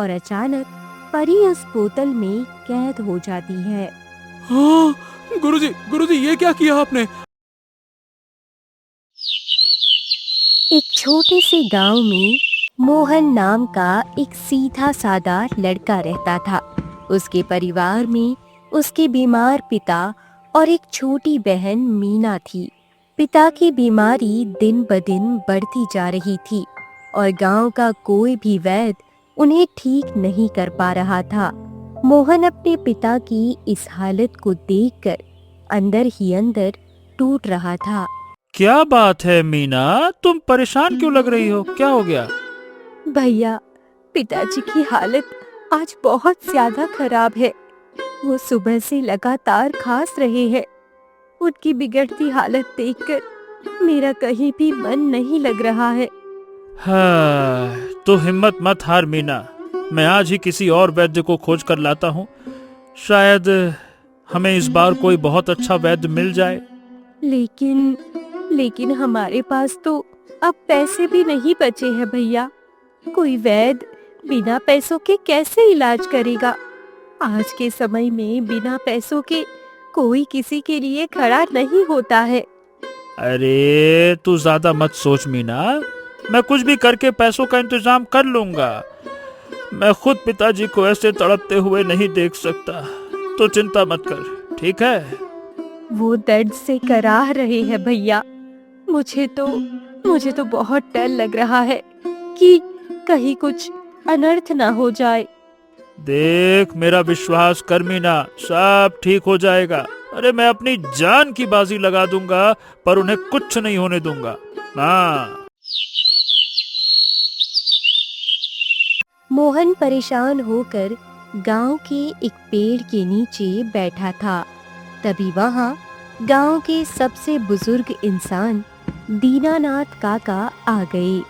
और अचानक परी उस बोतल में कैद हो जाती है। हाँ, गुरुजी ये क्या किया आपने? एक छोटे से गांव में मोहन नाम का एक सीधा सादा लड़का रहता था। उसके परिवार में उसके बीमार पिता और एक छोटी बहन मीना थी। पिता की बीमारी दिन ब दिन बढ़ती जा रही थी और गांव का कोई भी वैद्य उन्हें ठीक नहीं कर पा रहा था। मोहन अपने पिता की इस हालत को देखकर अंदर ही अंदर टूट रहा था। क्या बात है मीना, तुम परेशान क्यों लग रही हो? क्या हो गया? भैया, पिताजी की हालत आज बहुत ज्यादा खराब है। वो सुबह से लगातार खांस रहे हैं। उनकी बिगड़ती हालत देखकर मेरा कहीं भी मन नहीं लग रहा है। हाँ, तो हिम्मत मत हार मीना। मैं आज ही किसी और वैद्य को खोज कर लाता हूँ। शायद हमें इस बार कोई बहुत अच्छा वैद्य मिल जाए। लेकिन हमारे पास तो अब पैसे भी नहीं बचे हैं भैया। कोई वैद्य बिना पैसों के कैसे इलाज करेगा? आज के समय में बिना पैसों के कोई किसी के लिए खड़ा नहीं होता है। अरे तू ज्यादा मत सोच मीना, मैं कुछ भी करके पैसों का इंतजाम कर लूंगा। मैं खुद पिताजी को ऐसे तड़पते हुए नहीं देख सकता, तो चिंता मत कर, ठीक है? वो दर्द से कराह रहे हैं भैया। मुझे तो बहुत डर लग रहा है कि कहीं कुछ अनर्थ ना हो जाए। देख, मेरा विश्वास कर मीना, सब ठीक हो जाएगा। अरे मैं अपनी जान की बाजी लगा दूंगा, पर उन्हें कुछ नहीं होने दूंगा। हाँ। मोहन परेशान होकर गांव के एक पेड़ के नीचे बैठा था। तभी वहां गांव के सबसे बुजुर्ग इंसान दीनानाथ काका आ गए।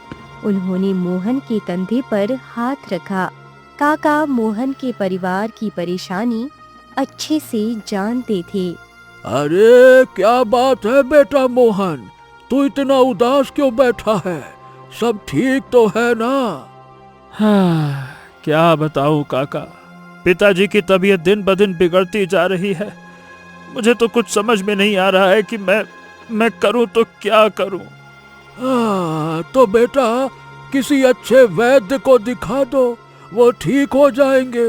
उन्होंने मोहन के कंधे पर हाथ रखा। काका मोहन के परिवार की परेशानी अच्छे से जानते थे। अरे क्या बात है बेटा मोहन, तू इतना उदास क्यों बैठा है? सब ठीक तो है ना? हाँ, क्या बताऊं काका, पिताजी की तबीयत दिन ब दिन बिगड़ती जा रही है। मुझे तो कुछ समझ में नहीं आ रहा है कि मैं करूं तो क्या करूं। तो बेटा किसी अच्छे वैद्य को दिखा दो, वो ठीक हो जाएंगे।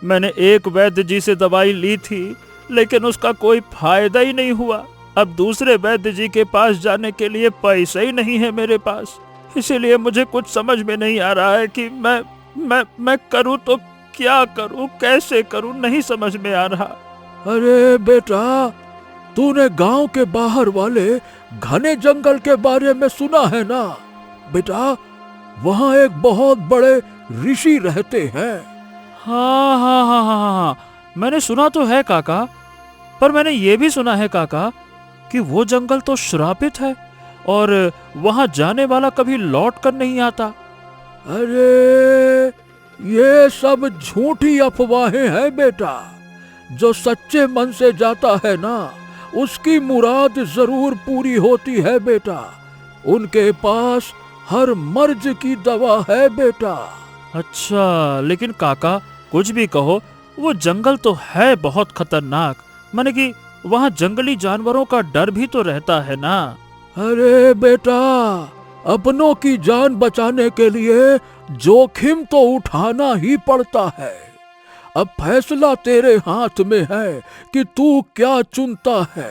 मैंने एक वैद्य जी से दवाई ली थी, लेकिन उसका कोई फायदा ही नहीं हुआ। अब दूसरे वैद्य जी के पास जाने के लिए पैसे ही नहीं है मेरे पास। इसीलिए मुझे कुछ समझ में नहीं आ रहा है कि मैं करूं तो क्या करूं, कैसे करूं, नहीं समझ में आ रहा। अरे बेटा, तूने गांव के बाहर वाले घने जंगल के बारे में सुना है ना? बेटा, वहाँ एक बहुत बड़े ऋषि रहते हैं। हाँ हाँ हाँ हाँ हाँ, मैंने सुना तो है काका, पर मैंने ये भी सुना है काका कि वो जंगल तो श्रापित है और वहां जाने वाला कभी लौट कर नहीं आता। अरे ये सब झूठी अफवाहें हैं बेटा। जो सच्चे मन से जाता है ना, उसकी मुराद जरूर पूरी होती है बेटा। उनके पास हर मर्ज की दवा है बेटा। अच्छा, लेकिन काका कुछ भी कहो, वो जंगल तो है बहुत खतरनाक। माने कि वहाँ जंगली जानवरों का डर भी तो रहता है ना। अरे बेटा, अपनों की जान बचाने के लिए जोखिम तो उठाना ही पड़ता है। अब फैसला तेरे हाथ में है कि तू क्या चुनता है।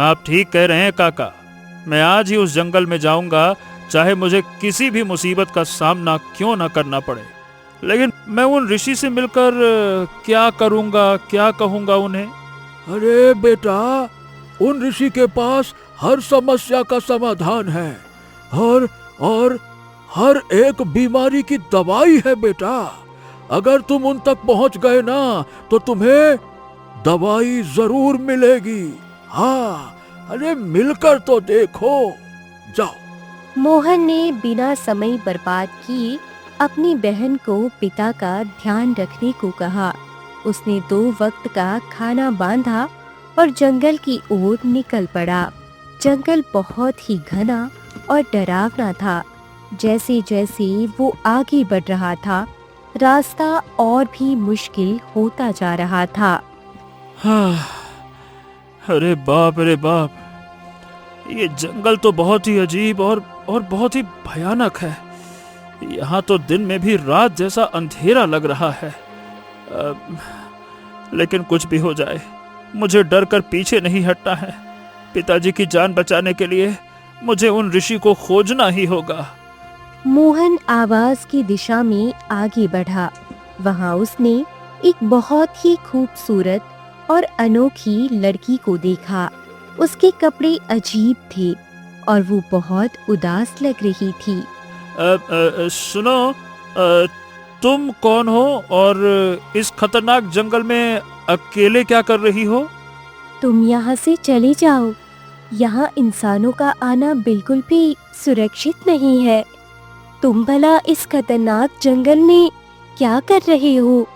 आप ठीक कह रहे हैं काका। मैं आज ही उस जंगल में जाऊंगा, चाहे मुझे किसी भी मुसीबत का सामना क्यों न करना पड़े। लेकिन मैं उन ऋषि से मिलकर क्या करूंगा, क्या कहूंगा उन्हें? अरे बेटा, उन ऋषि के पास हर समस्या का समाधान है और हर एक बीमारी की दवाई है बेटा। अगर तुम उन तक पहुंच गए ना, तो तुम्हें दवाई जरूर मिलेगी। हाँ, अरे मिलकर तो देखो, जाओ। मोहन ने बिना समय बर्बाद किए अपनी बहन को पिता का ध्यान रखने को कहा। उसने 2 वक्त का खाना बांधा और जंगल की ओर निकल पड़ा। जंगल बहुत ही घना और डरावना था। जैसे जैसे वो आगे बढ़ रहा था, रास्ता और भी मुश्किल होता जा रहा था। हाँ, अरे बाप रे बाप, ये जंगल तो बहुत ही अजीब और बहुत ही भयानक है। यहाँ तो दिन में भी रात जैसा अंधेरा लग रहा है। लेकिन कुछ भी हो जाए, मुझे डर कर पीछे नहीं हटना है। पिताजी की जान बचाने के लिए मुझे उन ऋषि को खोजना ही होगा। मोहन आवाज की दिशा में आगे बढ़ा। वहां उसने एक बहुत ही खूबसूरत और अनोखी लड़की को देखा। उसके कपड़े अजीब थे और वो बहुत उदास लग रही थी। सुनो, तुम कौन हो और इस खतरनाक जंगल में अकेले क्या कर रही हो? तुम यहाँ से चले जाओ। यहाँ इंसानों का आना बिल्कुल भी सुरक्षित नहीं है। तुम भला इस खतरनाक जंगल में क्या कर रहे हो?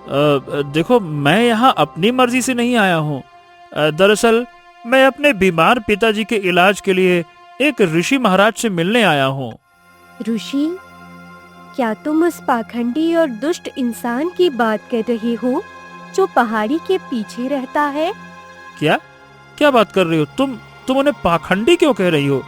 देखो, मैं यहाँ अपनी मर्जी से नहीं आया हूँ। दरअसल मैं अपने बीमार पिताजी के इलाज के लिए एक ऋषि महाराज से मिलने आया हूँ। ऋषि? क्या तुम उस पाखंडी और दुष्ट इंसान की बात कर रहे हो जो पहाड़ी के पीछे रहता है? क्या क्या बात कर रही हो तुम उन्हें पाखंडी क्यों कह रही हो?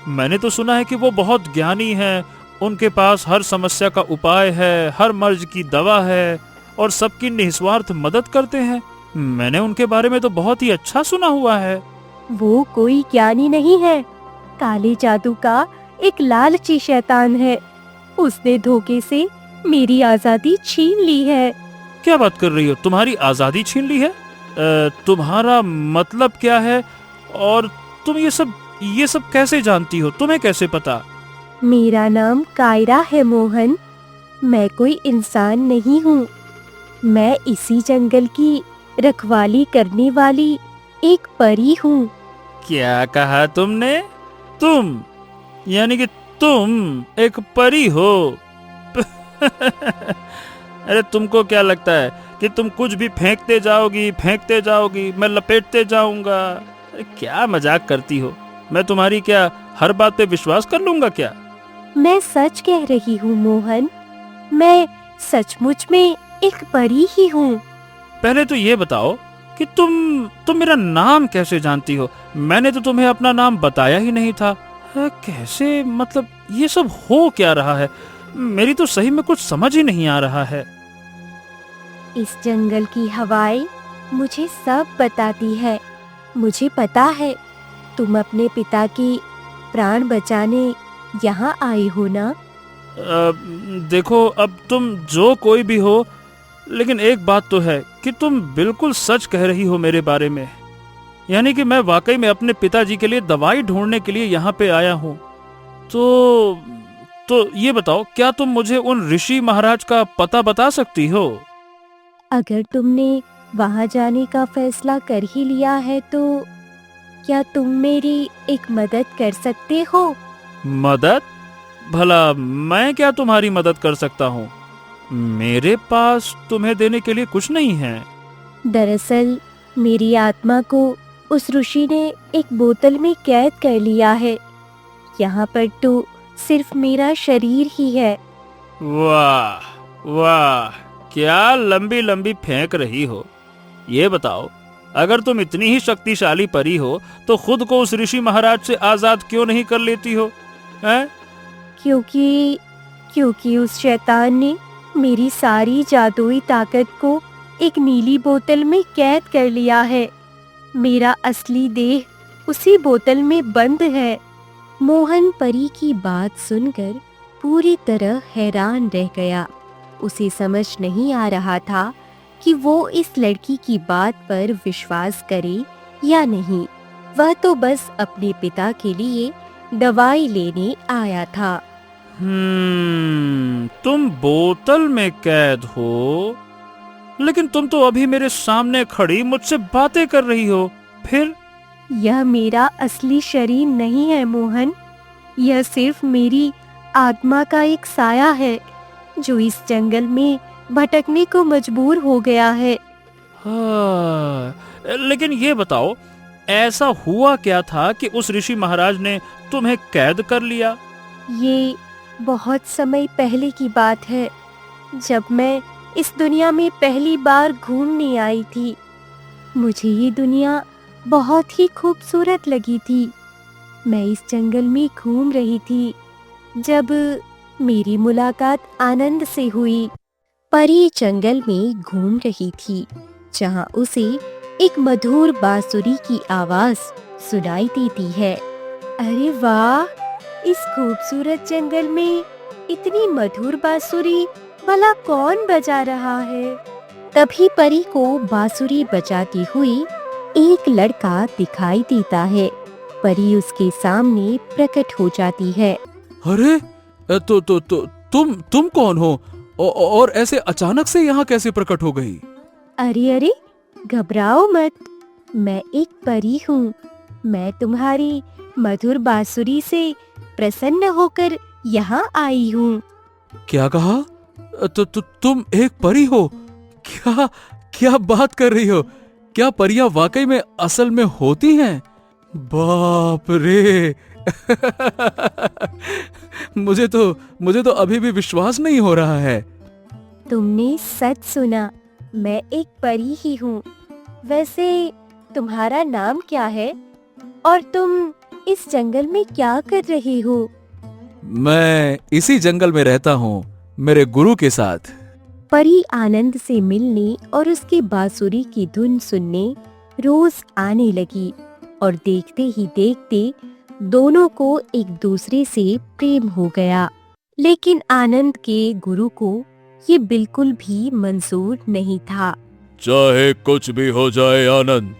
मैंने तो सुना है कि वो बहुत ज्ञानी हैं, उनके पास हर समस्या का उपाय है, हर मर्ज की दवा है और सबकी निस्वार्थ मदद करते हैं। मैंने उनके बारे में तो बहुत ही अच्छा सुना हुआ है। वो कोई ज्ञानी नहीं है, काले जादू का एक लालची शैतान है। उसने धोखे से मेरी आजादी छीन ली है। क्या बात कर रही हो? तुम्हारी आजादी छीन ली है? तुम्हारा मतलब क्या है? और तुम ये सब कैसे जानती हो? तुम्हें कैसे पता? मेरा नाम कायरा है मोहन। मैं कोई इंसान नहीं हूँ। मैं इसी जंगल की रखवाली करने वाली एक परी हूँ। क्या कहा तुमने? तुम यानी कि तुम एक परी हो? अरे तुमको क्या लगता है कि तुम कुछ भी फेंकते जाओगी, मैं लपेटते जाऊंगा? अरे क्या मजाक करती हो? मैं तुम्हारी क्या हर बात पे विश्वास कर लूंगा क्या? मैं सच कह रही हूँ मोहन। मैं सचमुच में एक परी ही हूँ। पहले तो ये बताओ कि तुम मेरा नाम कैसे जानती हो? मैंने तो तुम्हें अपना नाम बताया ही नहीं था। कैसे, मतलब ये सब हो क्या रहा है? मेरी तो सही में कुछ समझ ही नहीं आ रहा है। इस जंगल की हवाएं मुझे सब बताती है। मुझे पता है तुम अपने पिता की प्राण बचाने यहाँ आए हो ना? देखो, अब तुम जो कोई भी हो, लेकिन एक बात तो है कि तुम बिल्कुल सच कह रही हो मेरे बारे में। यानी कि मैं वाकई में अपने पिताजी के लिए दवाई ढूंढने के लिए यहाँ पे आया हूँ। तो ये बताओ, क्या तुम मुझे उन ऋषि महाराज का पता बता सकती हो? अगर तुमने वहाँ जाने का फैसला कर ही लिया है तो क्या तुम मेरी एक मदद कर सकते हो? मदद? भला मैं क्या तुम्हारी मदद कर सकता हूँ? मेरे पास तुम्हें देने के लिए कुछ नहीं है। दरअसल मेरी आत्मा को उस ऋषि ने एक बोतल में कैद कर लिया है। यहाँ पर तो सिर्फ मेरा शरीर ही है। वाह वाह, क्या लंबी लंबी फेंक रही हो। ये बताओ, अगर तुम इतनी ही शक्तिशाली परी हो तो खुद को उस ऋषि महाराज से आजाद क्यों नहीं कर लेती हो? हैं? क्योंकि उस शैतान ने मेरी सारी जादुई ताकत को एक नीली बोतल में कैद कर लिया है। मेरा असली देह उसी बोतल में बंद है। मोहन परी की बात सुनकर पूरी तरह हैरान रह गया। उसे समझ नहीं आ रहा था कि वो इस लड़की की बात पर विश्वास करे या नहीं। वह तो बस अपने पिता के लिए दवाई लेने आया था। तुम बोतल में कैद हो, लेकिन तुम तो अभी मेरे सामने खड़ी मुझसे बातें कर रही हो। फिर? यह मेरा असली शरीर नहीं है मोहन। यह सिर्फ मेरी आत्मा का एक साया है जो इस जंगल में भटकने को मजबूर हो गया है। लेकिन ये बताओ, ऐसा हुआ क्या था कि उस ऋषि महाराज ने तुम्हें कैद कर लिया? ये बहुत समय पहले की बात है, जब मैं इस दुनिया में पहली बार घूमने आई थी। मुझे ये दुनिया बहुत ही खूबसूरत लगी थी। मैं इस जंगल में घूम रही थी जब मेरी मुलाकात आनंद से हुई। परी जंगल में घूम रही थी जहां उसे एक मधुर बांसुरी की आवाज सुनाई देती है। अरे वाह, इस खूबसूरत जंगल में इतनी मधुर बांसुरी भला कौन बजा रहा है? तभी परी को बांसुरी बजाती हुई एक लड़का दिखाई देता है। परी उसके सामने प्रकट हो जाती है। अरे तुम कौन हो और ऐसे अचानक से यहाँ कैसे प्रकट हो गई? अरे अरे, घबराओ मत, मैं एक परी हूँ। मैं तुम्हारी मधुर बांसुरी से प्रसन्न होकर यहाँ आई हूँ। क्या कहा? तुम एक परी हो? क्या क्या बात कर रही हो? क्या परियां वाकई में असल में होती हैं? बाप रे! मुझे तो अभी भी विश्वास नहीं हो रहा है। तुमने सच सुना, मैं एक परी ही हूँ। वैसे तुम्हारा नाम क्या है और तुम इस जंगल में क्या कर रहे हो? मैं इसी जंगल में रहता हूँ, मेरे गुरु के साथ। परी आनंद से मिलने और उसकी बांसुरी की धुन सुनने रोज आने लगी और देखते ही देखते दोनों को एक दूसरे से प्रेम हो गया। लेकिन आनंद के गुरु को ये बिल्कुल भी मंजूर नहीं था। चाहे कुछ भी हो जाए आनंद,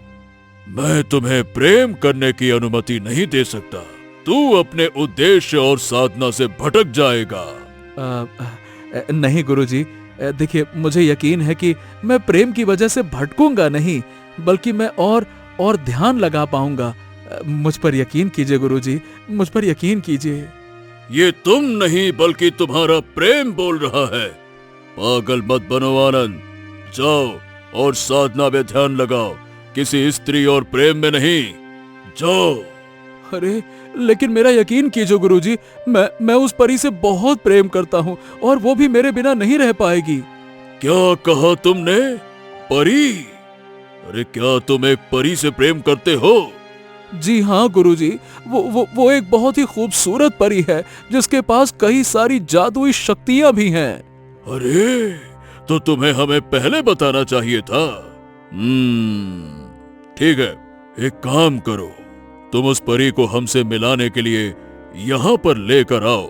मैं तुम्हें प्रेम करने की अनुमति नहीं दे सकता। तू अपने उद्देश्य और साधना से भटक जाएगा। नहीं गुरुजी, देखिए मुझे यकीन है कि मैं प्रेम की वजह से भटकूंगा नहीं, बल्कि मैं और ध्यान लगा पाऊंगा। मुझ पर यकीन कीजिए गुरुजी, मुझ पर यकीन कीजिए। ये तुम नहीं बल्कि तुम्हारा प्रेम बोल रहा है। पागल मत बनो आनंद, जाओ और साधना में ध्यान लगाओ, किसी स्त्री और प्रेम में नहीं। जाओ। अरे लेकिन मेरा यकीन कीजिए गुरुजी, मैं उस परी से बहुत प्रेम करता हूँ और वो भी मेरे बिना नहीं रह पाएगी। क्या कहा तुमने? परी? अरे क्या तुम एक परी से प्रेम करते हो? जी हाँ गुरुजी, वो एक बहुत ही खूबसूरत परी है जिसके पास कई सारी जादुई शक्तियाँ भी हैं। अरे तो तुम्हें हमें पहले बताना चाहिए था। ठीक है, एक काम करो, तुम उस परी को हमसे मिलाने के लिए यहाँ पर लेकर आओ।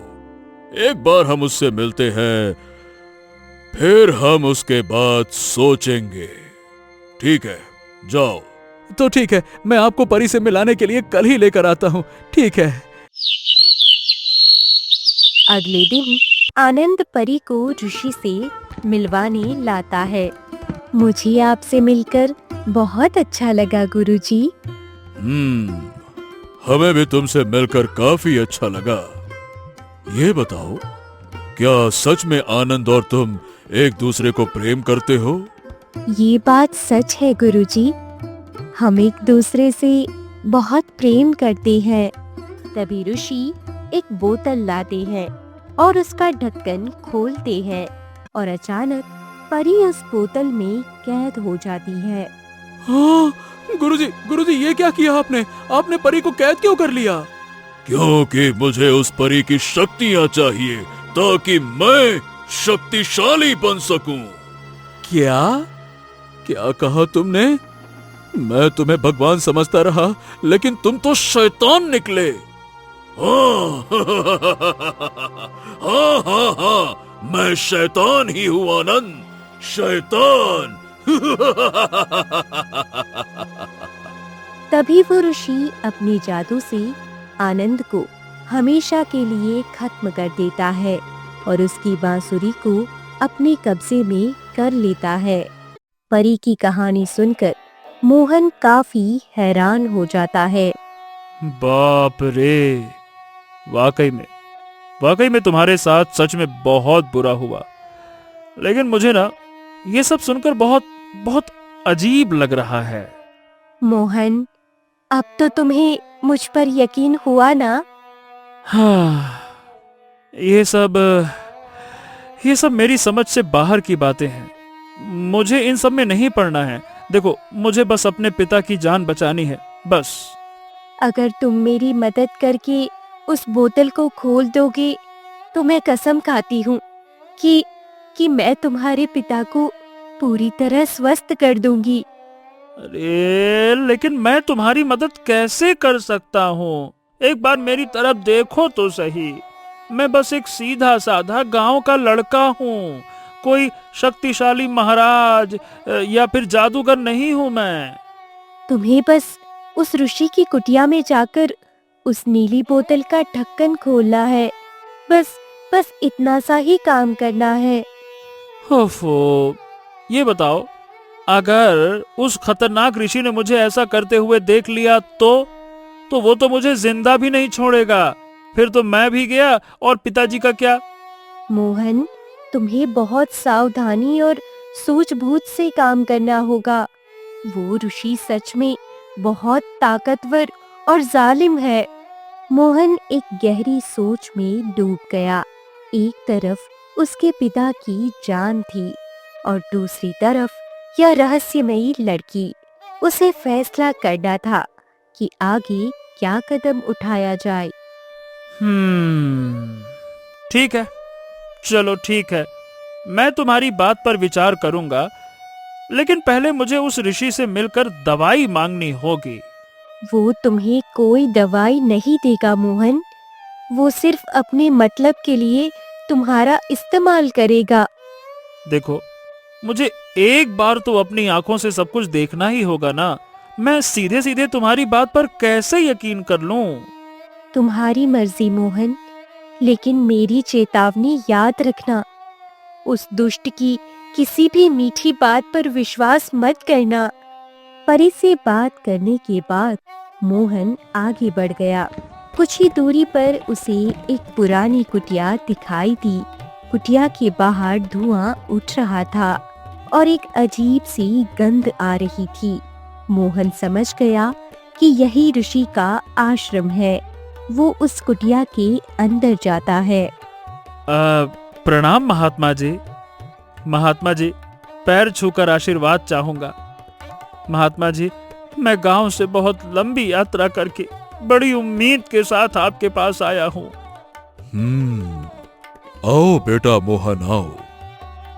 एक बार हम उससे मिलते हैं, फिर हम उसके बाद सोचेंगे। ठीक है, जाओ। तो ठीक है, मैं आपको परी से मिलाने के लिए कल ही लेकर आता हूँ। ठीक है। अगले दिन आनंद परी को ऋषि से मिलवाने लाता है। मुझे आपसे मिलकर बहुत अच्छा लगा गुरुजी। हमें भी तुमसे मिलकर काफी अच्छा लगा। ये बताओ, क्या सच में आनंद और तुम एक दूसरे को प्रेम करते हो? ये बात सच है गुरुजी, हम एक दूसरे से बहुत प्रेम करते हैं। तभी ऋषि एक बोतल लाते हैं और उसका ढक्कन खोलते हैं और अचानक परी उस बोतल में कैद हो जाती है। हाँ, गुरुजी ये क्या किया आपने? आपने परी को कैद क्यों कर लिया? क्योंकि मुझे उस परी की शक्तियाँ चाहिए ताकि मैं शक्तिशाली बन सकूं। क्या क्या कहा तुमने? मैं तुम्हें भगवान समझता रहा, लेकिन तुम तो शैतान निकले। हाँ हाँ हाँ हाँ, मैं शैतान ही हूँ आनंद, शैतान। तभी वो ऋषि अपने जादू से आनंद को हमेशा के लिए खत्म कर देता है और उसकी बांसुरी को अपने कब्जे में कर लेता है। परी की कहानी सुनकर मोहन काफी हैरान हो जाता है। बाप रे, वाकई में तुम्हारे साथ सच में बहुत बुरा हुआ। लेकिन मुझे ना ये सब सुनकर बहुत बहुत अजीब लग रहा है। मोहन, अब तो तुम्हें मुझ पर यकीन हुआ ना? हाँ, ये सब मेरी समझ से बाहर की बातें हैं। मुझे इन सब में नहीं पड़ना है। देखो, मुझे बस अपने पिता की जान बचानी है, बस। अगर तुम मेरी मदद करके उस बोतल को खोल दोगे तो मैं कसम खाती हूँ कि मैं तुम्हारे पिता को पूरी तरह स्वस्थ कर दूंगी। अरे लेकिन मैं तुम्हारी मदद कैसे कर सकता हूँ? एक बार मेरी तरफ देखो तो सही। मैं बस एक सीधा साधा गांव का लड़का हूँ, कोई शक्तिशाली महाराज या फिर जादूगर नहीं हूँ मैं। तुम्हें बस उस ऋषि की कुटिया में जाकर उस नीली बोतल का ढक्कन खोलना है। बस इतना सा ही काम करना है। ओफो, ये बताओ, अगर उस खतरनाक ऋषि ने मुझे ऐसा करते हुए देख लिया तो वो तो मुझे जिंदा भी नहीं छोड़ेगा। फिर तो मैं भी गया, और पिताजी का क्या? मोहन, तुम्हें बहुत सावधानी और सूझबूझ से काम करना होगा। वो ऋषि सच में बहुत ताकतवर और जालिम है। मोहन एक गहरी सोच में डूब गया। एक तरफ उसके पिता की जान थी और दूसरी तरफ यह रहस्यमयी लड़की। उसे फैसला करना था कि आगे क्या कदम उठाया जाए। ठीक है, चलो ठीक है, मैं तुम्हारी बात पर विचार करूंगा, लेकिन पहले मुझे उस ऋषि से मिलकर दवाई मांगनी होगी। वो तुम्हें कोई दवाई नहीं देगा मोहन। वो सिर्फ अपने मतलब के लिए तुम्हारा इस्तेमाल करेगा। देखो, मुझे एक बार तो अपनी आंखों से सब कुछ देखना ही होगा ना। मैं सीधे सीधे तुम्हारी बात पर कैसे यकीन कर लूं? तुम्हारी मर्जी मोहन, लेकिन मेरी चेतावनी याद रखना। उस दुष्ट की किसी भी मीठी बात पर विश्वास मत करना। परी से बात करने के बाद मोहन आगे बढ़ गया। कुछ ही दूरी पर उसे एक पुरानी कुटिया दिखाई दी। कुटिया के बाहर धुआं उठ रहा था और एक अजीब सी गंध आ रही थी। मोहन समझ गया कि यही ऋषि का आश्रम है। वो उस कुटिया के अंदर जाता है। प्रणाम महात्मा जी। महात्मा जी, पैर छूकर आशीर्वाद चाहूंगा। महात्मा जी, मैं गांव से बहुत लंबी यात्रा करके बड़ी उम्मीद के साथ आपके पास आया हूँ। आओ बेटा मोहन, आओ।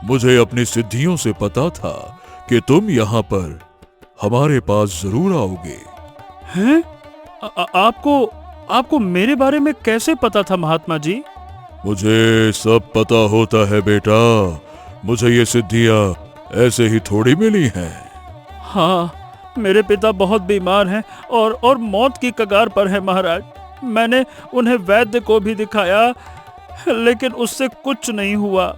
मुझे अपनी सिद्धियों से पता था कि तुम यहाँ पर हमारे पास जरूर आओगे। हैं? आपको मेरे बारे में कैसे पता था महात्मा जी? मुझे सब पता होता है बेटा। मुझे ये सिद्धियां ऐसे ही थोड़ी मिली हैं। हाँ, मेरे पिता बहुत बीमार हैं और मौत की कगार पर है महाराज। मैंने उन्हें वैद्य को भी दिखाया, लेकिन उससे कुछ नहीं हुआ।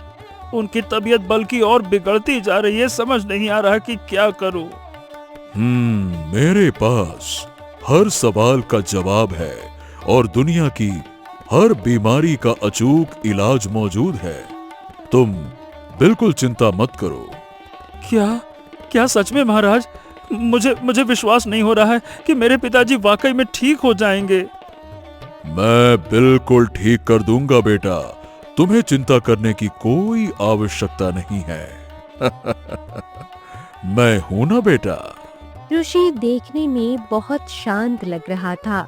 उनकी तबीयत बल्कि और बिगड़ती जा रही है। समझ नहीं आ रहा कि क्या करूं। मेरे पास हर सवाल का जवाब है और दुनिया की हर बीमारी का अचूक इलाज मौजूद है। तुम बिल्कुल चिंता मत करो। क्या सच में महाराज? मुझे विश्वास नहीं हो रहा है कि मेरे पिताजी वाकई में ठीक हो जाएंगे। मैं बिल्कुल ठीक कर दूंगा बेटा। तुम्हें चिंता करने की कोई आवश्यकता नहीं है। मैं हूं ना बेटा। ऋषि देखने में बहुत शांत लग रहा था।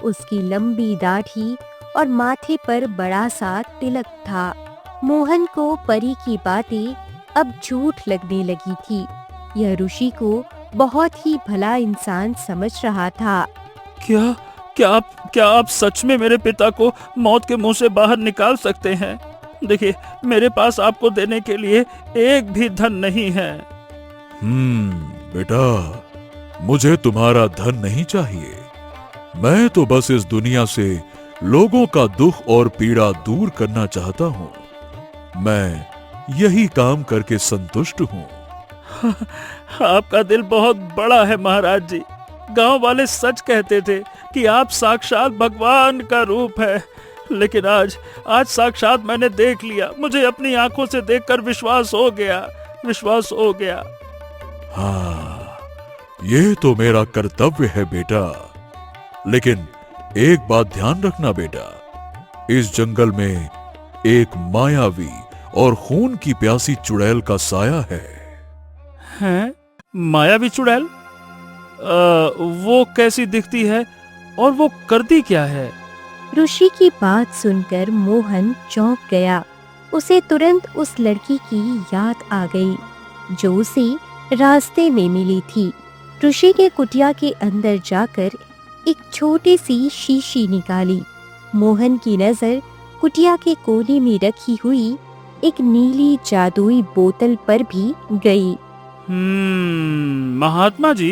उसकी लंबी दाढ़ी और माथे पर बड़ा सा तिलक था। मोहन को परी की बातें अब झूठ लगने लगी थी। यह ऋषि को बहुत ही भला इंसान समझ रहा था। क्या आप सच में मेरे पिता को मौत के मुंह से बाहर निकाल सकते हैं? देखिए, मेरे पास आपको देने के लिए एक भी धन नहीं है। बेटा, मुझे तुम्हारा धन नहीं चाहिए। मैं तो बस इस दुनिया से लोगों का दुख और पीड़ा दूर करना चाहता हूँ। मैं यही काम करके संतुष्ट हूँ। आपका दिल बहुत बड़ा है महाराज जी। गांव वाले सच कहते थे कि आप साक्षात भगवान का रूप है, लेकिन आज साक्षात मैंने देख लिया। मुझे अपनी आंखों से देखकर विश्वास हो गया। हाँ, ये तो मेरा कर्तव्य है बेटा। लेकिन एक बात ध्यान रखना बेटा, इस जंगल में एक मायावी और खून की प्यासी चुड़ैल का साया है। हैं? मायावी चुड़ैल? वो कैसी दिखती है और वो करती क्या है? ऋषि की बात सुनकर मोहन चौंक गया। उसे तुरंत उस लड़की की याद आ गई जो उसे रास्ते में मिली थी। ऋषि के कुटिया के अंदर जाकर एक छोटी सी शीशी निकाली। मोहन की नजर कुटिया के कोने में रखी हुई एक नीली जादुई बोतल पर भी गई। महात्मा जी,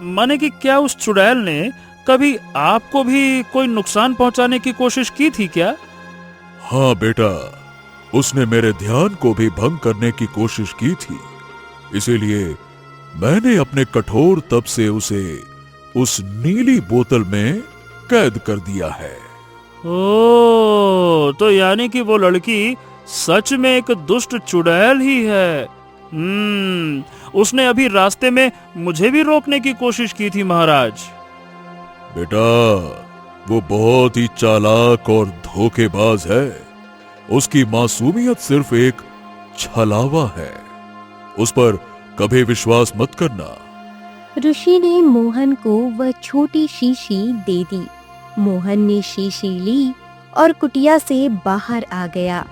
माने कि क्या उस चुड़ैल ने कभी आपको भी कोई नुकसान पहुंचाने की कोशिश की थी क्या? हाँ बेटा, उसने मेरे ध्यान को भी भंग करने की कोशिश की थी। इसीलिए मैंने अपने कठोर तप से उसे उस नीली बोतल में कैद कर दिया है। ओ, तो यानी कि वो लड़की सच में एक दुष्ट चुड़ैल ही है। उसने अभी रास्ते में मुझे भी रोकने की कोशिश की थी महाराज। बेटा, वो बहुत ही चालाक और धोखेबाज है। उसकी मासूमियत सिर्फ एक छलावा है। उस पर कभी विश्वास मत करना। ऋषि ने मोहन को वह छोटी शीशी दे दी। मोहन ने शीशी ली और कुटिया से बाहर आ गया।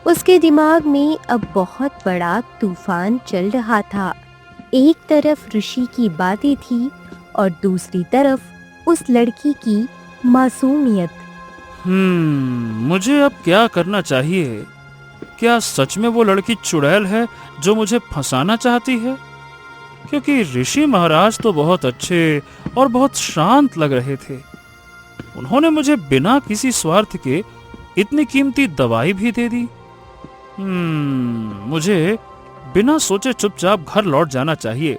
उसके दिमाग में अब बहुत बड़ा तूफान चल रहा था। एक तरफ ऋषि की बातें थी और दूसरी तरफ उस लड़की की मासूमियत। मुझे अब क्या करना चाहिए? क्या सच में वो लड़की चुड़ैल है जो मुझे फंसाना चाहती है? क्योंकि ऋषि महाराज तो बहुत अच्छे और बहुत शांत लग रहे थे। उन्होंने मुझे बिना किसी स्वार्थ के इतनी कीमती दवाई भी दे दी। मुझे बिना सोचे चुपचाप घर लौट जाना चाहिए।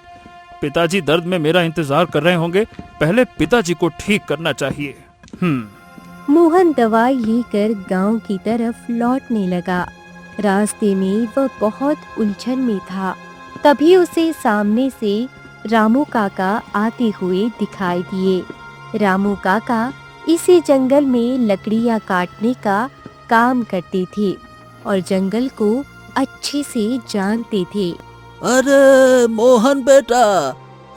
पिताजी दर्द में मेरा इंतजार कर रहे होंगे। पहले पिताजी को ठीक करना चाहिए। मोहन दवाई लेकर गांव की तरफ लौटने लगा। रास्ते में वह बहुत उलझन में था। तभी उसे सामने से रामू काका आते हुए दिखाई दिए। रामू काका इसी जंगल में लकड़ियां काटने का काम करते थे और जंगल को अच्छे से जानते थे। अरे मोहन बेटा,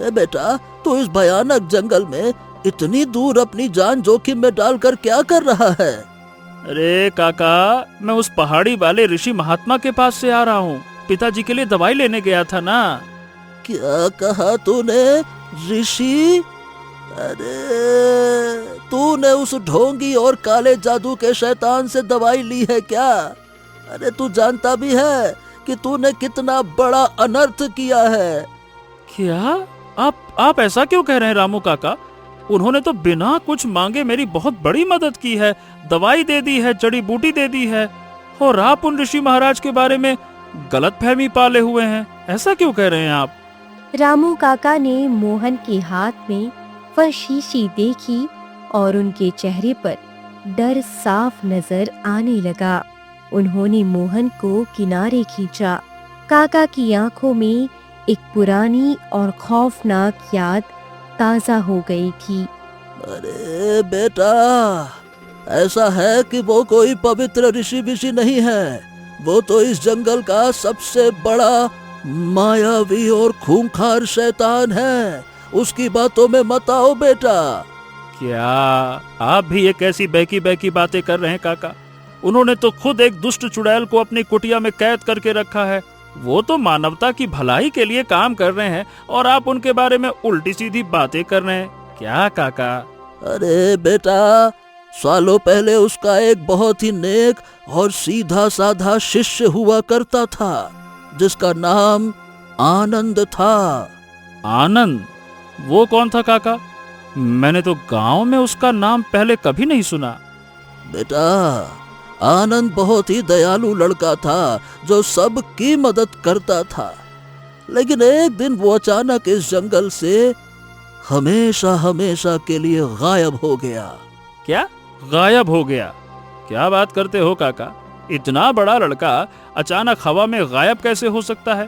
बेटा तू इस भयानक जंगल में इतनी दूर अपनी जान जोखिम में डालकर क्या कर रहा है? अरे काका, मैं उस पहाड़ी वाले ऋषि महात्मा के पास से आ रहा हूँ। पिताजी के लिए दवाई लेने गया था ना। क्या कहा तूने? ऋषि? अरे तूने उस ढोंगी और काले जादू के शैतान से दवाई ली है क्या? अरे तू जानता भी है कि तूने कितना बड़ा अनर्थ किया है। क्या? आप ऐसा क्यों कह रहे हैं रामू काका? उन्होंने तो बिना कुछ मांगे मेरी बहुत बड़ी मदद की है। दवाई दे दी है, जड़ी बूटी दे दी है, और आप उन ऋषि महाराज के बारे में गलतफहमी पाले हुए हैं। ऐसा क्यों कह रहे हैं आप? रामू काका ने मोहन के हाथ में वह शीशी देखी और उनके चेहरे पर डर साफ नजर आने लगा। उन्होंने मोहन को किनारे खींचा। काका की आंखों में एक पुरानी और खौफनाक याद ताजा हो गई थी। अरे बेटा, ऐसा है कि वो कोई पवित्र ऋषि नहीं है। वो तो इस जंगल का सबसे बड़ा मायावी और खूंखार शैतान है। उसकी बातों में मत आओ बेटा। क्या आप भी एक ऐसी बहकी बहकी बातें कर रहे हैं काका? उन्होंने तो खुद एक दुष्ट चुड़ैल को अपनी कुटिया में कैद करके रखा है। वो तो मानवता की भलाई के लिए काम कर रहे हैं और आप उनके बारे में उल्टी सीधी बातें कर रहे हैं। क्या काका? अरे बेटा, सालों पहले उसका एक बहुत ही नेक और सीधा साधा शिष्य हुआ करता था जिसका नाम आनंद था। आनंद? वो कौन था काका? मैंने तो गांव में उसका नाम पहले कभी नहीं सुना। बेटा, आनंद बहुत ही दयालु लड़का था जो सबकी मदद करता था। लेकिन एक दिन वो अचानक इस जंगल से हमेशा हमेशा के लिए गायब हो गया। क्या गायब हो गया? क्या बात करते हो काका? इतना बड़ा लड़का अचानक हवा में गायब कैसे हो सकता है?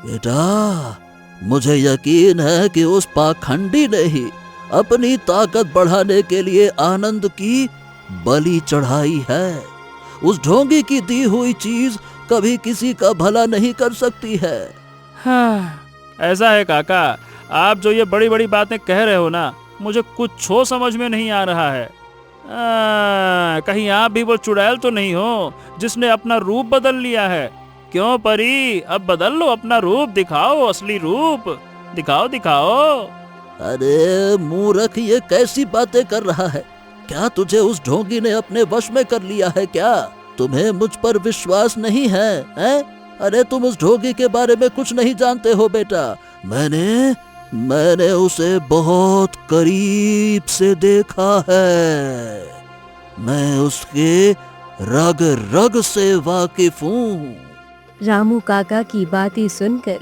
बेटा, मुझे यकीन है कि उस पाखंडी ने ही अपनी ताकत बढ़ाने के लिए आनंद की बलि चढ़ाई है। उस ढोंगी की दी हुई चीज कभी किसी का भला नहीं कर सकती है। हाँ, ऐसा है काका। आप जो ये बड़ी बड़ी बातें कह रहे हो ना, मुझे कुछ समझ में नहीं आ रहा है। कहीं आप भी वो चुड़ैल तो नहीं हो जिसने अपना रूप बदल लिया है? क्यों परी, अब बदल लो अपना रूप, दिखाओ असली रूप, दिखाओ दिखाओ। अरे मूर्ख, ये कैसी बातें कर रहा है? क्या तुझे उस ढोंगी ने अपने वश में कर लिया है क्या? तुम्हें मुझ पर विश्वास नहीं है, हैं? अरे तुम उस ढोंगी के बारे में कुछ नहीं जानते हो बेटा। मैंने उसे बहुत करीब से देखा है। मैं उसके रग रग से वाकिफ हूँ। रामू काका की बातें सुनकर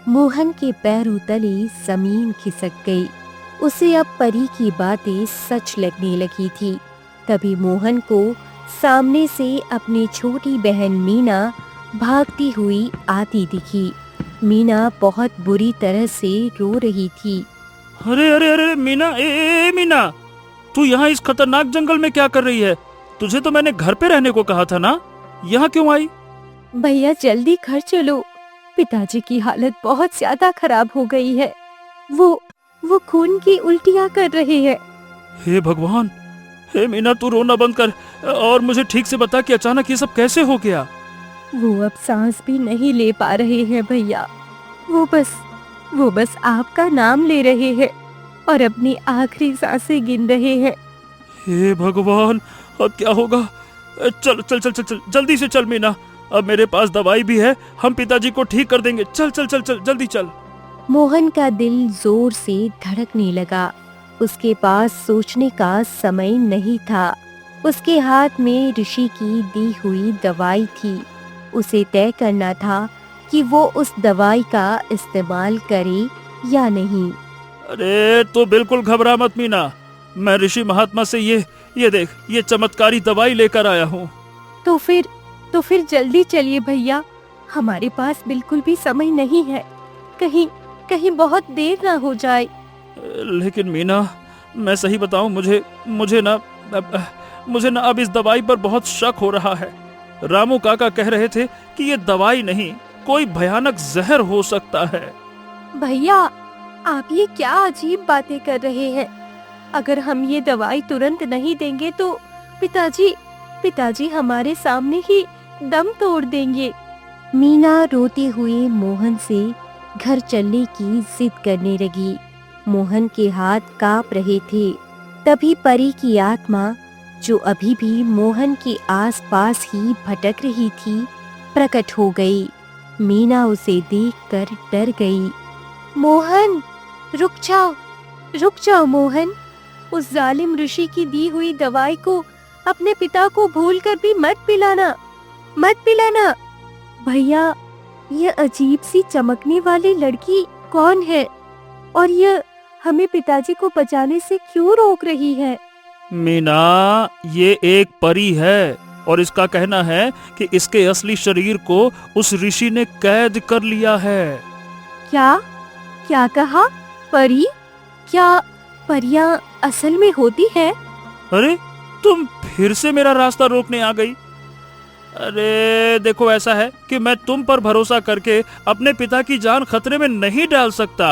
मोहन के पैरों तले जमीन खिसक गई। उसे अब परी की बातें सच लगने लगी थी। तभी मोहन को सामने से अपनी छोटी बहन मीना भागती हुई आती दिखी। मीना बहुत बुरी तरह से रो रही थी। अरे अरे अरे मीना, ए मीना, तू यहाँ इस खतरनाक जंगल में क्या कर रही है? तुझे तो मैंने घर पे रहने को कहा था ना, यहाँ क्यों आई? भैया जल्दी घर चलो, पिताजी की हालत बहुत ज्यादा खराब हो गई है। वो खून की उल्टियाँ कर रहे हैं। हे भगवान, हे मीना, तू रोना बंद कर और मुझे ठीक से बता कि अचानक ये सब कैसे हो गया? वो अब सांस भी नहीं ले पा रहे हैं भैया। वो बस आपका नाम ले रहे हैं और अपनी आखिरी सांसें गिन रहे हैं। हे भगवान, अब क्या होगा? चल चल चल चल चल, जल्दी से चल मीना, अब मेरे पास दवाई भी है, हम पिताजी को ठीक कर देंगे। चल चल चल चल, जल्दी चल। मोहन का दिल जोर से धड़कने लगा। उसके पास सोचने का समय नहीं था। उसके हाथ में ऋषि की दी हुई दवाई थी। उसे तय करना था कि वो उस दवाई का इस्तेमाल करे या नहीं। अरे तो बिल्कुल घबरा मत मीना, मैं ऋषि महात्मा से ये देख, ये चमत्कारी दवाई लेकर आया हूँ। तो फिर जल्दी चलिए भैया, हमारे पास बिल्कुल भी समय नहीं है। कहीं बहुत देर ना हो जाए। लेकिन मीना, मैं सही बताऊं, मुझे ना अब इस दवाई पर बहुत शक हो रहा है। रामू काका कह रहे थे कि ये दवाई नहीं, कोई भयानक जहर हो सकता है। भैया आप ये क्या अजीब बातें कर रहे हैं? अगर हम ये दवाई तुरंत नहीं देंगे तो पिताजी हमारे सामने ही दम तोड़ देंगे। मीना रोते हुए मोहन से घर चलने की जिद करने लगी। मोहन के हाथ कांप रहे थे। तभी परी की आत्मा, जो अभी भी मोहन के आसपास ही भटक रही थी, प्रकट हो गई। मीना उसे देखकर डर गई। मोहन, रुक जाओ मोहन, उस जालिम ऋषि की दी हुई दवाई को अपने पिता को भूलकर भी मत पिलाना। भैया, ये अजीब सी चमकने वाली लड़की कौन है और ये हमें पिताजी को बचाने से क्यों रोक रही है? मीना, ये एक परी है और इसका कहना है कि इसके असली शरीर को उस ऋषि ने कैद कर लिया है। क्या कहा? परी? क्या परियां असल में होती है? अरे तुम फिर से मेरा रास्ता रोकने आ गई। अरे देखो, ऐसा है कि मैं तुम पर भरोसा करके अपने पिता की जान खतरे में नहीं डाल सकता।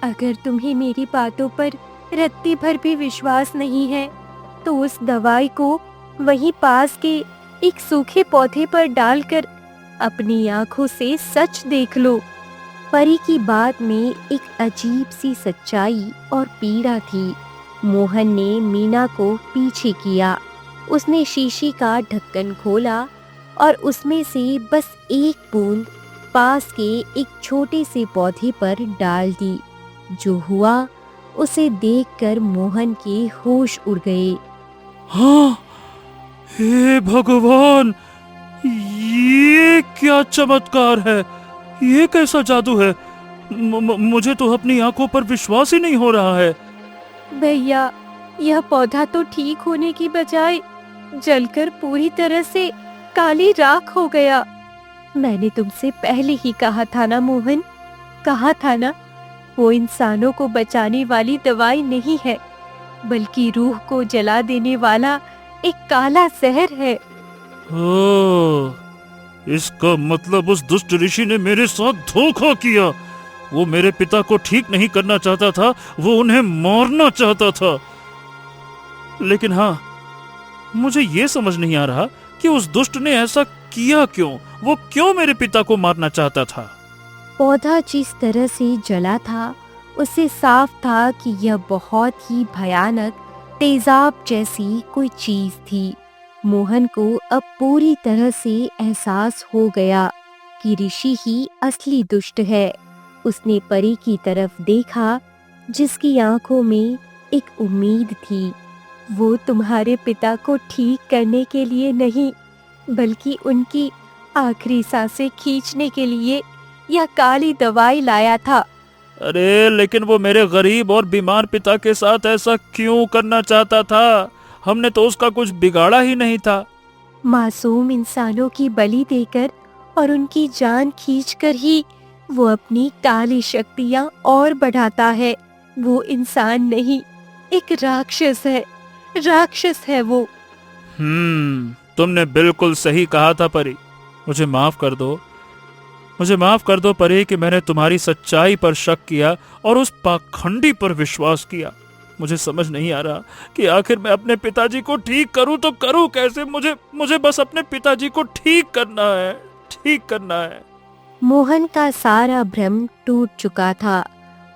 अगर तुम्हें मेरी बातों पर रत्ती भर भी विश्वास नहीं है तो उस दवाई को वहीं पास के एक सूखे पौधे पर डालकर अपनी आंखों से सच देख लो। परी की बात में एक अजीब सी सच्चाई और पीड़ा थी। मोहन ने मीना को पीछे किया। उसने शीशी का ढक्कन खोला और उसमें से बस एक बूंद पास के एक छोटे से पौधे पर डाल दी। जो हुआ उसे देखकर मोहन के होश उड़ गए। हाँ, हे भगवान, ये क्या चमत्कार है, ये कैसा जादू है? मुझे तो अपनी आंखों पर विश्वास ही नहीं हो रहा है। भैया, यह पौधा तो ठीक होने की बजाय जलकर पूरी तरह से काली राख हो गया। मैंने तुमसे पहले ही कहा था ना मोहन, कहा था ना, वो इंसानों को बचाने वाली दवाई नहीं है, बल्कि रूह को जला देने वाला एक काला जहर है। ओह, इसका मतलब उस दुष्ट ऋषि ने मेरे साथ धोखा किया। वो मेरे पिता को ठीक नहीं करना चाहता था, वो उन्हें मारना चाहता था। लेकिन हाँ, मुझे ये समझ नहीं आ रहा कि उस दुष्ट ने ऐसा किया क्यों। वो क्यों मेरे पिता को मारना चाहता था। पौधा जिस तरह से जला था, उससे साफ था कि यह बहुत ही भयानक तेजाब जैसी कोई चीज थी। मोहन को अब पूरी तरह से एहसास हो गया कि ऋषि ही असली दुष्ट है। उसने परी की तरफ देखा, जिसकी आंखों में एक उम्मीद थी। वो तुम्हारे पिता को ठीक करने के लिए नहीं, बल्कि उनकी आखिरी सांसें खींचने के लिए यह काली दवाई लाया था। अरे लेकिन वो मेरे गरीब और बीमार पिता के साथ ऐसा क्यों करना चाहता था। हमने तो उसका कुछ बिगाड़ा ही नहीं था। मासूम इंसानों की बलि देकर और उनकी जान खींचकर ही वो अपनी काली शक्तियां और बढ़ाता है। वो इंसान नहीं, एक राक्षस है। राक्षस है वो। तुमने बिल्कुल सही कहा था परी। मुझे माफ कर दो। मुझे माफ कर दो परी कि मैंने तुम्हारी सच्चाई पर शक किया और उस पाखंडी पर विश्वास किया। मुझे समझ नहीं आ रहा कि आखिर मैं अपने पिताजी को ठीक करूं तो करूं कैसे। मुझे बस अपने पिताजी को ठीक करना है, ठीक करना है। मोहन का सारा भ्रम टूट चुका था।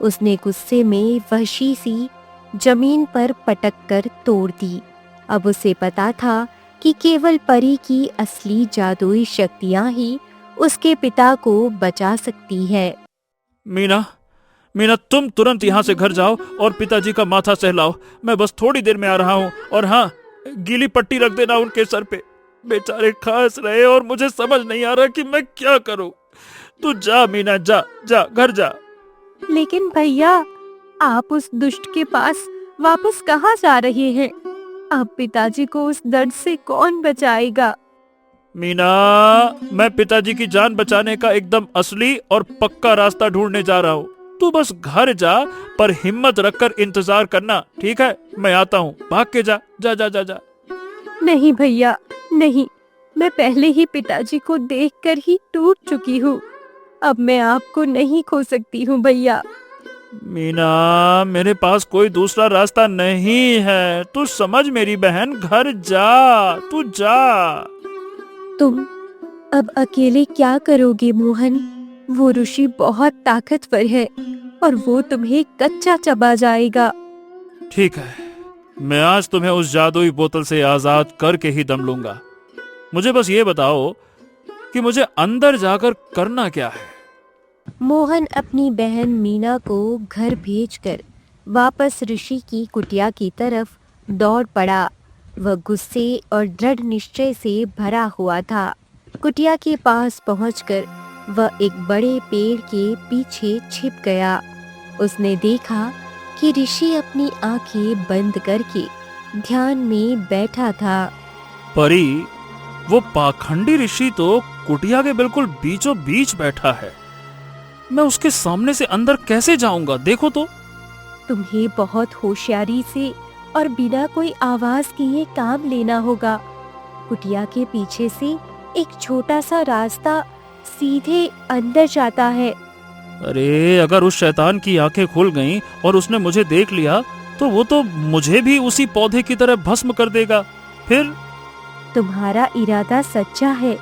उसने गुस्से में वह शीशी जमीन पर पटक कर तोड़ दी। अब उसे पता था कि केवल परी की असली जादुई शक्तियां ही उसके पिता को बचा सकती है। मीना, तुम तुरंत यहाँ से घर जाओ और पिताजी का माथा सहलाओ। मैं बस थोड़ी देर में आ रहा हूँ। और हाँ, गीली पट्टी रख देना उनके सर पे। बेचारे खांस रहे और मुझे समझ नहीं आ रहा कि मैं क्या करूँ। तू जा मीना, जा जा, घर जा। लेकिन भैया, आप उस दुष्ट के पास वापस कहाँ जा रहे हैं? अब पिताजी को उस दर्द से कौन बचाएगा? मीना, मैं पिताजी की जान बचाने का एकदम असली और पक्का रास्ता ढूंढने जा रहा हूँ। तू बस घर जा, पर हिम्मत रखकर इंतजार करना, ठीक है? मैं आता हूँ। भाग के जा, जा जा जा जा। नहीं भैया, नहीं। मैं पहले ही पिताजी को देखकर ही टूट चुकी हूँ। अब मैं आपको नहीं खो सकती हूँ भैया। मीना, मेरे पास कोई दूसरा रास्ता नहीं है। तू समझ मेरी बहन, घर जा, तू जा। तुम अब अकेले क्या करोगे मोहन? वो ऋषि बहुत ताकतवर है और वो तुम्हें कच्चा चबा जाएगा। ठीक है, मैं आज तुम्हें उस जादुई बोतल से आजाद करके ही दम लूंगा। मुझे बस ये बताओ कि मुझे अंदर जाकर करना क्या है। मोहन अपनी बहन मीना को घर भेजकर वापस ऋषि की कुटिया की तरफ दौड़ पड़ा। वह गुस्से और दृढ़ निश्चय से भरा हुआ था। कुटिया के पास पहुंचकर वह एक बड़े पेड़ के पीछे छिप गया। उसने देखा कि ऋषि अपनी आंखें बंद करके ध्यान में बैठा था। परी, वो पाखंडी ऋषि तो कुटिया के बिल्कुल बीचों बीच बैठा है। मैं उसके सामने से अंदर कैसे जाऊंगा? देखो तो। तुम्हें बहुत होशियारी से और बिना कोई आवाज किए काम लेना होगा। कुटिया के पीछे से एक छोटा सा रास्ता सीधे अंदर जाता है। अरे, अगर उस शैतान की आंखें खुल गईं और उसने मुझे देख लिया तो वो तो मुझे भी उसी पौधे की तरह भस्म कर देगा। फिर? तुम्हारा इरादा सच्चा है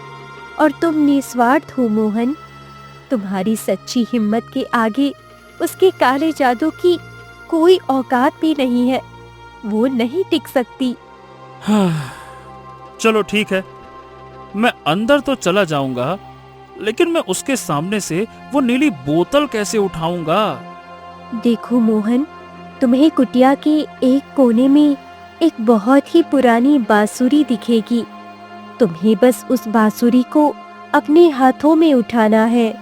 और तुम निस्वार्थ हो मोहन। तुम्हारी सच्ची हिम्मत के आगे उसके काले जादू की कोई औकात भी नहीं है। वो नहीं टिक सकती। चलो ठीक है, मैं अंदर तो चला जाऊंगा, लेकिन मैं उसके सामने से वो नीली बोतल कैसे उठाऊंगा? देखो मोहन, तुम्हें कुटिया के एक कोने में एक बहुत ही पुरानी बांसुरी दिखेगी। तुम्हें बस उस बांसुरी को अपने हाथों में उठाना है।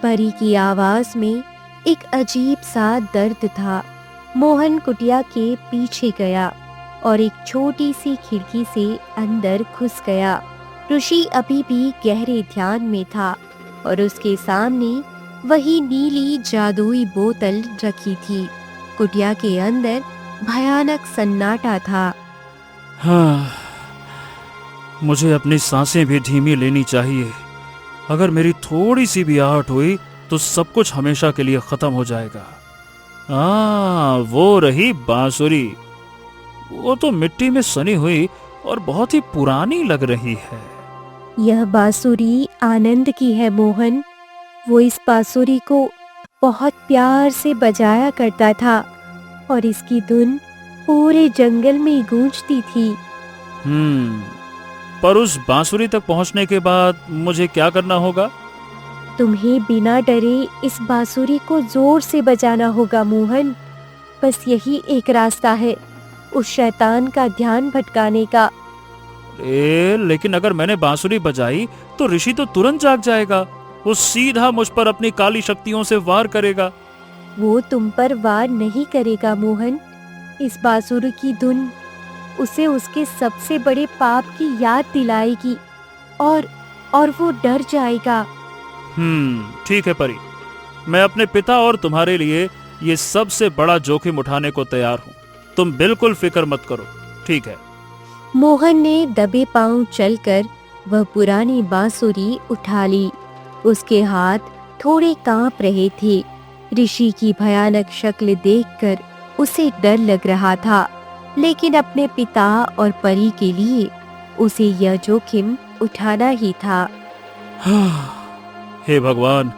परी की आवाज में एक अजीब सा दर्द था। मोहन कुटिया के पीछे गया और एक छोटी सी खिड़की से अंदर घुस गया। ऋषि अभी भी गहरे ध्यान में था और उसके सामने वही नीली जादुई बोतल रखी थी। कुटिया के अंदर भयानक सन्नाटा था। हाँ, मुझे अपनी सांसें भी धीमी लेनी चाहिए। अगर मेरी थोड़ी सी भी आहट हुई तो सब कुछ हमेशा के लिए खत्म हो जाएगा। वो रही बांसुरी। वो तो मिट्टी में सनी हुई और बहुत ही पुरानी लग रही है। यह बांसुरी आनंद की है मोहन। वो इस बांसुरी को बहुत प्यार से बजाया करता था और इसकी धुन पूरे जंगल में गूंजती थी। पर उस बांसुरी तक पहुंचने के बाद मुझे क्या करना होगा? तुम्हें बिना डरे इस बांसुरी को जोर से बजाना होगा मोहन। बस यही एक रास्ता है उस शैतान का ध्यान भटकाने का। लेकिन अगर मैंने बांसुरी बजाई तो ऋषि तो तुरंत जाग जाएगा। वो सीधा मुझ पर अपनी काली शक्तियों से वार करेगा। वो तुम पर वार नहीं करेगा मोहन। इस बांसुरी की धुन उसे उसके सबसे बड़े पाप की याद दिलाएगी और वो डर जाएगा। ठीक है परी, मैं अपने पिता और तुम्हारे लिए ये सबसे बड़ा जोखिम उठाने को तैयार हूँ। तुम बिल्कुल फिक्र मत करो, ठीक है? मोहन ने दबे पांव चलकर वह पुरानी बांसुरी उठा ली। उसके हाथ थोड़े कांप रहे थे। ऋषि की भयानक शक्ल देखकर उसे डर लग रहा था, लेकिन अपने पिता और परी के लिए उसे यह जोखिम उठाना ही था। हे भगवान,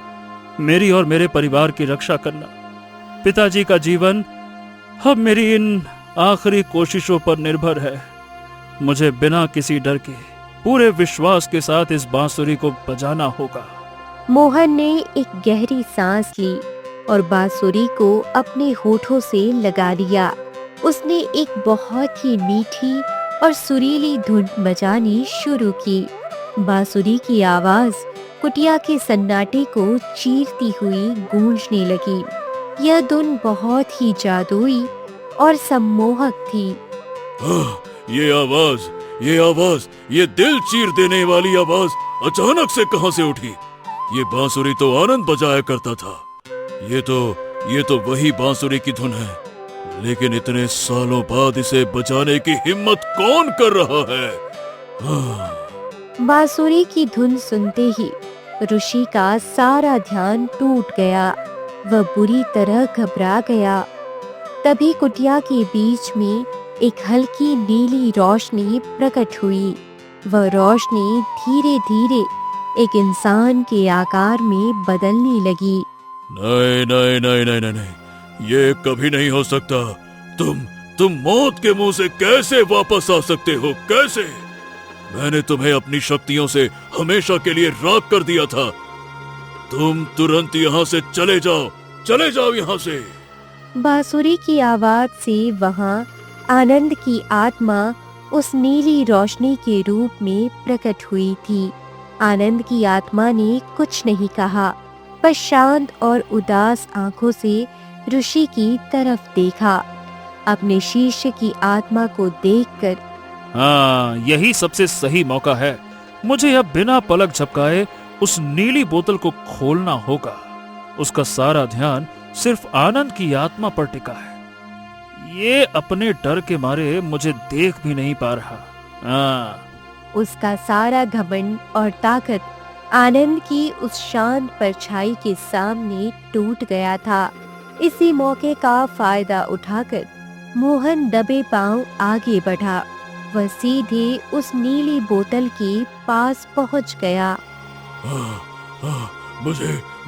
मेरी और मेरे परिवार की रक्षा करना। पिताजी का जीवन अब मेरी इन आखिरी कोशिशों पर निर्भर है। मुझे बिना किसी डर के पूरे विश्वास के साथ इस बांसुरी को बजाना होगा। मोहन ने एक गहरी सांस ली और बांसुरी को अपने होठों से लगा लिया। उसने एक बहुत ही मीठी और सुरीली धुन बजानी शुरू की। बांसुरी की आवाज कुटिया के सन्नाटे को चीरती हुई गूंजने लगी। यह धुन बहुत ही जादुई और सम्मोहक थी। ये आवाज, ये दिल चीर देने वाली आवाज अचानक से कहां से उठी? ये बांसुरी तो आनंद बजाया करता था। ये तो वही बांसुरी की धुन है, लेकिन इतने सालों बाद इसे बजाने की हिम्मत कौन कर रहा है? बांसुरी की धुन सुनते ही ऋषि का सारा ध्यान टूट गया। वह बुरी तरह घबरा गया। तभी कुटिया के बीच में एक हल्की नीली रोशनी प्रकट हुई। वह रोशनी धीरे धीरे एक इंसान के आकार में बदलने लगी। नहीं, ये कभी नहीं हो सकता। तुम मौत के मुंह से कैसे वापस आ सकते हो? कैसे? मैंने तुम्हें अपनी शक्तियों से हमेशा के लिए राख कर दिया था। तुम तुरंत यहाँ से चले जाओ यहाँ से। बांसुरी की आवाज से वहाँ आनंद की आत्मा उस नीली रोशनी के रूप में प्रकट हुई थी। आनंद की आत्मा ने कुछ नहीं कहा, बस शांत और उदास आंखों से ऋषि की तरफ देखा। अपने शिष्य की आत्मा को देखकर, यही सबसे सही मौका है। मुझे अब बिना पलक झपकाए उस नीली बोतल को खोलना होगा। उसका सारा ध्यान सिर्फ आनंद की आत्मा पर टिका है। ये अपने डर के मारे मुझे देख भी नहीं पा रहा। उसका सारा घमंड और ताकत आनंद की उस शांत परछाई के सामने टूट गया था। इसी मौके का फायदा उठाकर मोहन दबे पांव आगे बढ़ा। वह सीधे उस नीली बोतल के पास पहुंच गया।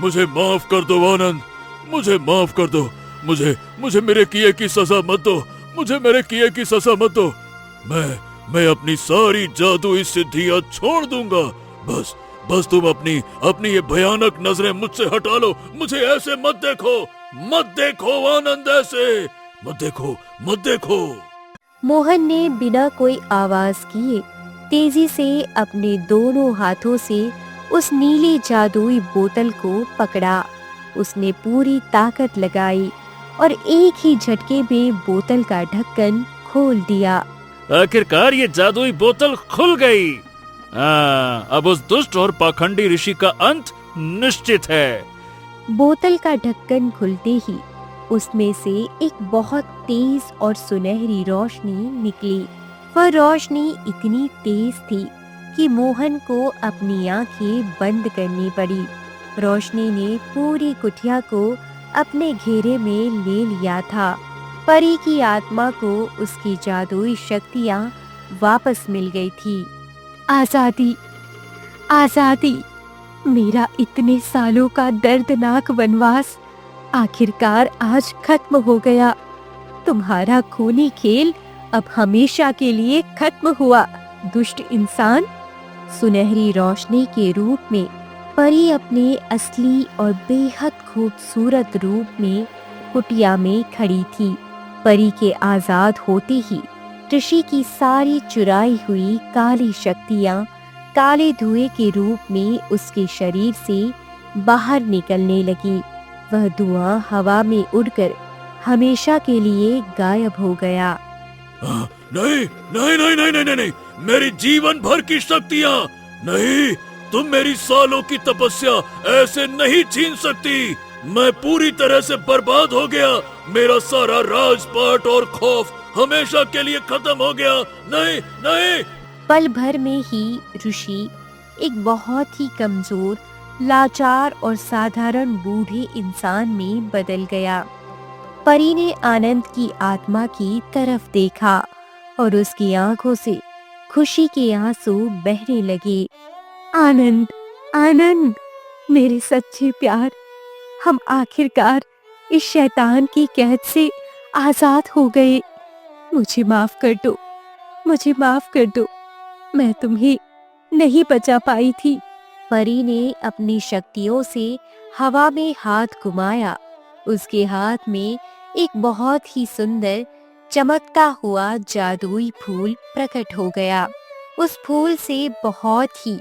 मुझे माफ कर दो आनंद, मुझे माफ कर दो। मुझे मेरे किए की सजा मत दो। मुझे मेरे किए की सजा मत दो। मैं अपनी सारी जादुई सिद्धियां छोड़ दूंगा। बस तुम अपनी ये भयानक नजरें मुझसे हटा लो। मुझे ऐसे मत देखो आनंद, ऐसे मत देखो। मोहन ने बिना कोई आवाज किए तेजी से अपने दोनों हाथों से उस नीली जादुई बोतल को पकड़ा। उसने पूरी ताकत लगाई और एक ही झटके में बोतल का ढक्कन खोल दिया। आखिरकार ये जादुई बोतल खुल गई। अब उस दुष्ट और पाखंडी ऋषि का अंत निश्चित है। बोतल का ढक्कन खुलते ही उसमें से एक बहुत तेज और सुनहरी रोशनी निकली। वह रोशनी इतनी तेज थी कि मोहन को अपनी आंखें बंद करनी पड़ी। रोशनी ने पूरी कुटिया को अपने घेरे में ले लिया था। परी की आत्मा को उसकी जादुई शक्तियां वापस मिल गई थी। आजादी, आजादी, मेरा इतने सालों का दर्दनाक वनवास आखिरकार आज खत्म हो गया। तुम्हारा खूनी खेल अब हमेशा के लिए खत्म हुआ। दुष्ट इंसान। सुनहरी रोशनी के रूप में परी अपने असली और बेहद खूबसूरत रूप में कुटिया में खड़ी थी। परी के आजाद होते ही ऋषि की सारी चुराई हुई काली शक्तियां काले धुएं के रूप में उसके शरीर से बाहर निकलने लगी। वह धुआं हवा में उड़कर हमेशा के लिए गायब हो गया। नहीं नहीं नहीं नहीं नहीं नहीं, मेरी जीवन भर की शक्तियाँ नहीं, तुम मेरी सालों की तपस्या ऐसे नहीं छीन सकती। मैं पूरी तरह से बर्बाद हो गया। मेरा सारा राजपाट और खौफ हमेशा के लिए खत्म हो गया। नहीं नहीं। पल भर में ही ऋषि एक बहुत ही कमजोर, लाचार और साधारण बूढ़े इंसान में बदल गया। परी ने आनंद की आत्मा की तरफ देखा और उसकी आंखों से खुशी के आंसू बहने लगे। आनंद, आनंद, मेरे सच्चे प्यार, हम आखिरकार इस शैतान की कैद से आजाद हो गए। मुझे माफ कर दो, मुझे माफ कर दो। मैं तुम्हें नहीं बचा पाई थी। परी ने अपनी शक्तियों से हवा में हाथ घुमाया। उसके हाथ में एक बहुत ही सुंदर चमकता हुआ जादुई फूल प्रकट हो गया। उस फूल से बहुत ही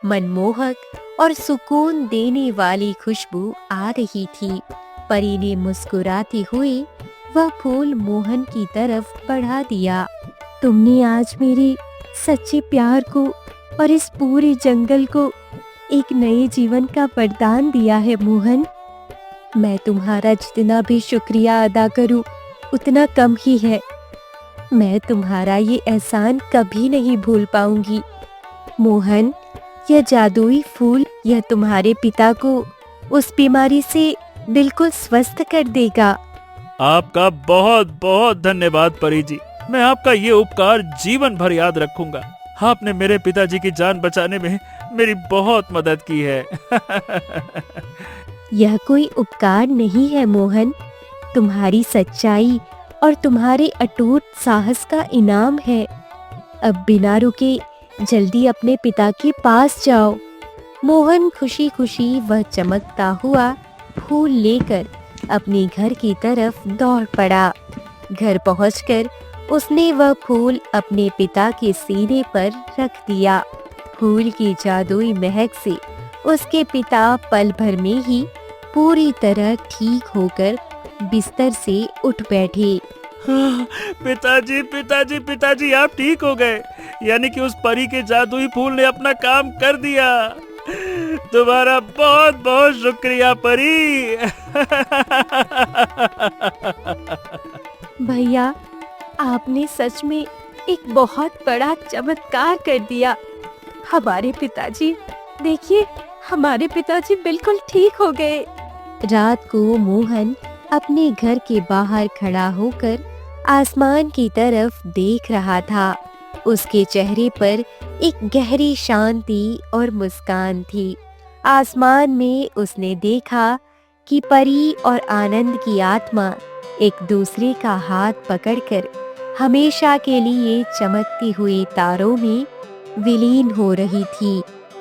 मनमोहक और सुकून देने वाली खुशबू आ रही थी। परी ने मुस्कुराते हुए वह फूल मोहन की तरफ बढ़ा दिया। तुमने आज मेरे सच्चे प्यार को और इस पूरे जंगल को एक नए जीवन का वरदान दिया है मोहन। मैं तुम्हारा जितना भी शुक्रिया अदा करूं उतना कम ही है। मैं तुम्हारा ये एहसान कभी नहीं भूल पाऊंगी। मोहन, यह जादुई फूल यह तुम्हारे पिता को उस बीमारी से बिल्कुल स्वस्थ कर देगा। आपका बहुत बहुत धन्यवाद परी जी। मैं आपका ये उपकार जीवन भर याद रखूंगा। आपने मेरे पिताजी की जान बचाने में मेरी बहुत मदद की है। यह कोई उपकार नहीं है मोहन, तुम्हारी सच्चाई और तुम्हारे अटूट साहस का इनाम है। अब बिना रुके जल्दी अपने पिता के पास जाओ। मोहन खुशी खुशी वह चमकता हुआ फूल लेकर अपने घर की तरफ दौड़ पड़ा। घर पहुंचकर उसने वह फूल अपने पिता के सीने पर रख दिया। फूल की जादुई महक से उसके पिता पल भर में ही पूरी तरह ठीक होकर बिस्तर से उठ बैठे। पिताजी पिताजी पिताजी, आप ठीक हो गए। यानी कि उस परी के जादुई फूल ने अपना काम कर दिया। तुम्हारा बहुत बहुत शुक्रिया परी। भैया, आपने सच में एक बहुत बड़ा चमत्कार कर दिया। हमारे पिताजी, देखिए, हमारे पिताजी बिल्कुल ठीक हो गए। रात को मोहन अपने घर के बाहर खड़ा होकर आसमान की तरफ देख रहा था। उसके चेहरे पर एक गहरी शांति और मुस्कान थी। आसमान में उसने देखा कि परी और आनंद की आत्मा एक दूसरे का हाथ पकड़कर हमेशा के लिए चमकती हुई तारों में विलीन हो रही थी।